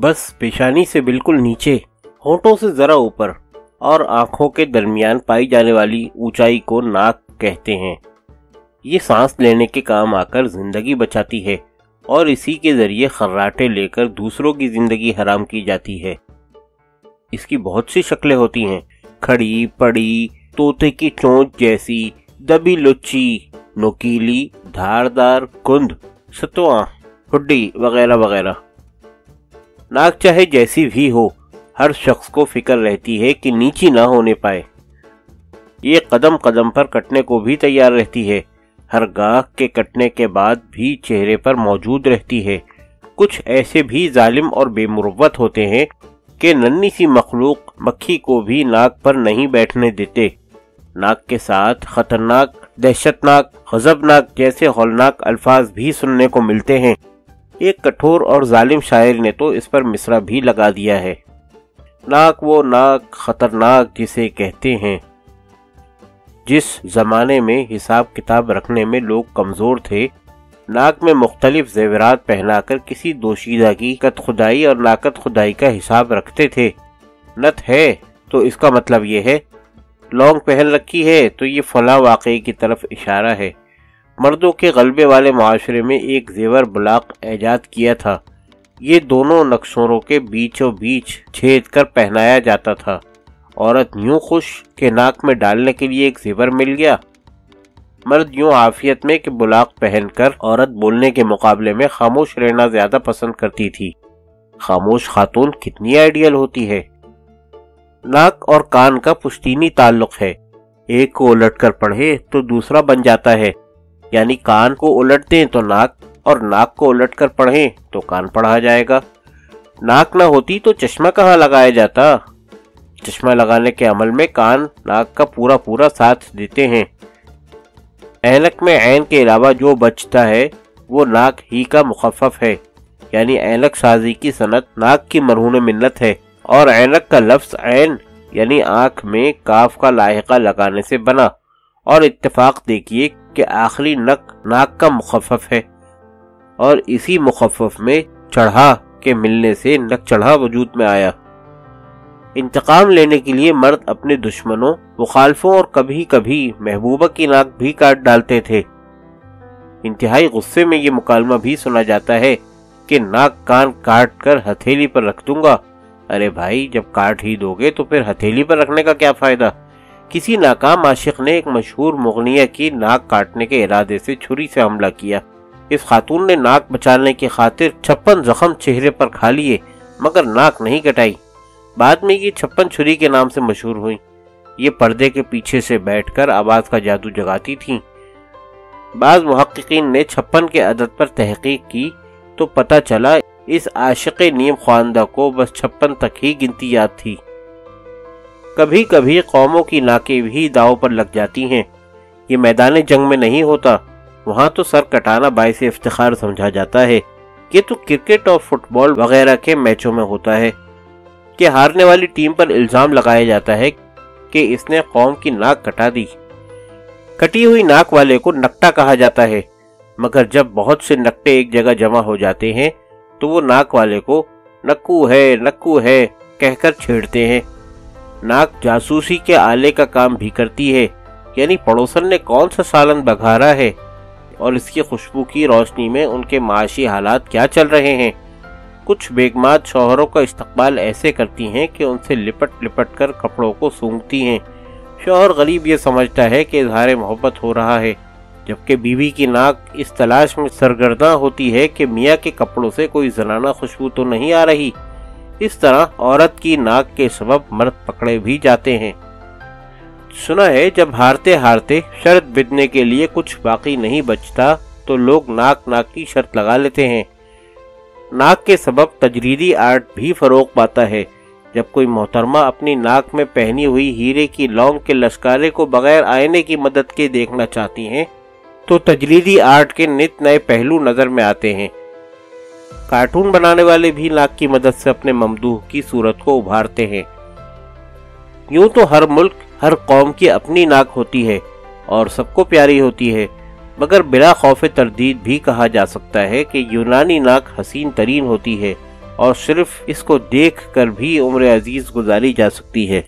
बस पेशानी से बिल्कुल नीचे, होंठों से जरा ऊपर और आंखों के दरमियान पाई जाने वाली ऊंचाई को नाक कहते हैं। ये सांस लेने के काम आकर जिंदगी बचाती है और इसी के जरिए खर्राटे लेकर दूसरों की जिंदगी हराम की जाती है। इसकी बहुत सी शक्लें होती हैं, खड़ी, पड़ी, तोते की चोंच जैसी, दबी लुच्ची, नोकीली, धारदार, कुंद, सतुआ, हुड्डी वगैरह वगैरह। नाक चाहे जैसी भी हो, हर शख्स को फिक्र रहती है कि नीची ना होने पाए। ये कदम कदम पर कटने को भी तैयार रहती है, हर गांठ के कटने के बाद भी चेहरे पर मौजूद रहती है। कुछ ऐसे भी जालिम और बेमुरव्वत होते हैं कि नन्ही सी मखलूक मक्खी को भी नाक पर नहीं बैठने देते। नाक के साथ खतरनाक, दहशतनाक, गजबनाक जैसे हौलनाक अल्फाज भी सुनने को मिलते हैं। एक कठोर और जालिम शायर ने तो इस पर मिसरा भी लगा दिया है, नाक वो नाक खतरनाक जिसे कहते हैं। जिस जमाने में हिसाब किताब रखने में लोग कमजोर थे, नाक में मुख्तलिफ जेवरात पहनाकर किसी दोशीदा की कत खुदाई और नाकत खुदाई का हिसाब रखते थे। नथ है तो इसका मतलब ये है, लौंग पहन रखी है तो ये फला वाक़े की तरफ इशारा है। मर्दों के गलबे वाले माशरे में एक जेवर बुलाक ऐजाद किया था। ये दोनों नक्शोरों के बीचों बीच छेद कर पहनाया जाता था। औरत यूं खुश के नाक में डालने के लिए एक जेवर मिल गया। मर्द यूं आफियत में कि बुलाक पहनकर औरत बोलने के मुकाबले में खामोश रहना ज्यादा पसंद करती थी। खामोश खातून कितनी आइडियल होती है। नाक और कान का पुश्तीनी ताल्लुक है, एक को उलट कर पढ़े तो दूसरा बन जाता है, यानी कान को उलट दें तो नाक और नाक को उलट कर पढ़ें तो कान पढ़ा जाएगा। नाक ना होती तो चश्मा कहाँ लगाया जाता। चश्मा लगाने के अमल में कान नाक का पूरा पूरा साथ देते हैं। ऐनक में ऐन के अलावा जो बचता है वो नाक ही का मुखफ़फ़ है, यानी ऐनक साजी की सनत नाक की मरहून मिन्नत है और ऐनक का लफ्ज़ ऐन यानी आँख में काफ का लाहिका लगाने से बना। और इत्तेफाक देखिए कि आखिरी नक नाक का मुखफ़फ़ है और इसी मुखफ़फ़ में चढ़ा के मिलने से नक चढ़ा वजूद में आया। इंतकाम लेने के लिए मर्द अपने दुश्मनों, मुखालफों और कभी कभी महबूबा की नाक भी काट डालते थे। इंतहाई गुस्से में ये मुकालमा भी सुना जाता है कि नाक कान काट कर हथेली पर रख दूंगा। अरे भाई, जब काट ही दोगे तो फिर हथेली पर रखने का क्या फायदा। किसी नाकाम आशिक ने एक मशहूर मुगनिया की नाक काटने के इरादे से छुरी से हमला किया। इस खातून ने नाक बचाने की खातिर 56 जख्म चेहरे पर खा लिए मगर नाक नहीं कटाई। बाद में ये 56 छुरी के नाम से मशहूर हुई। ये पर्दे के पीछे से बैठकर आवाज का जादू जगाती थीं। बाज़ मुहक्किकीन ने 56 के अदद पर तहकीक की तो पता चला इस आशिक़े नीम ख्वानदा को बस 56 तक ही गिनती याद थी। कभी कभी कौमों की नाकें भी दांव पर लग जाती हैं। ये मैदान जंग में नहीं होता, वहाँ तो सर कटाना बाइसे इफ्तिखार समझा जाता है। ये तो क्रिकेट और फुटबॉल वगैरह के मैचों में होता है कि हारने वाली टीम पर इल्ज़ाम लगाया जाता है कि इसने कौम की नाक कटा दी। कटी हुई नाक वाले को नकटा कहा जाता है, मगर जब बहुत से नकटे एक जगह जमा हो जाते हैं तो वो नाक वाले को नक्कू है कहकर छेड़ते हैं। नाक जासूसी के आले का काम भी करती है, यानी पड़ोसन ने कौन सा सालन बघारा है और इसकी खुशबू की रोशनी में उनके माशी हालात क्या चल रहे हैं। कुछ बेगमात शौहरों का इस्तकबाल ऐसे करती हैं कि उनसे लिपट लिपट कर कपड़ों को सूंघती हैं। शौहर गरीब ये समझता है कि इजहार मोहब्बत हो रहा है, जबकि बीवी की नाक इस तलाश में सरगर्दा होती है कि मियाँ के कपड़ों से कोई जनाना खुशबू तो नहीं आ रही। इस तरह औरत की नाक के सबब मर्द पकड़े भी जाते हैं। सुना है जब हारते हारते शर्त बिदने के लिए कुछ बाकी नहीं बचता तो लोग नाक की शर्त लगा लेते हैं। नाक के सबब तजरीदी आर्ट भी फरोग पाता है। जब कोई मोहतरमा अपनी नाक में पहनी हुई हीरे की लौंग के लश्कारे को बगैर आईने की मदद के देखना चाहती हैं तो तजरीदी आर्ट के नित नए पहलू नजर में आते हैं। कार्टून बनाने वाले भी नाक की मदद से अपने ममदूह की सूरत को उभारते हैं। यूं तो हर मुल्क, हर कौम की अपनी नाक होती है और सबको प्यारी होती है, मगर बिला खौफ तरदीद भी कहा जा सकता है कि यूनानी नाक हसीन तरीन होती है, اور صرف اس کو دیکھ کر بھی عمر عزیز گزاری جا سکتی ہے۔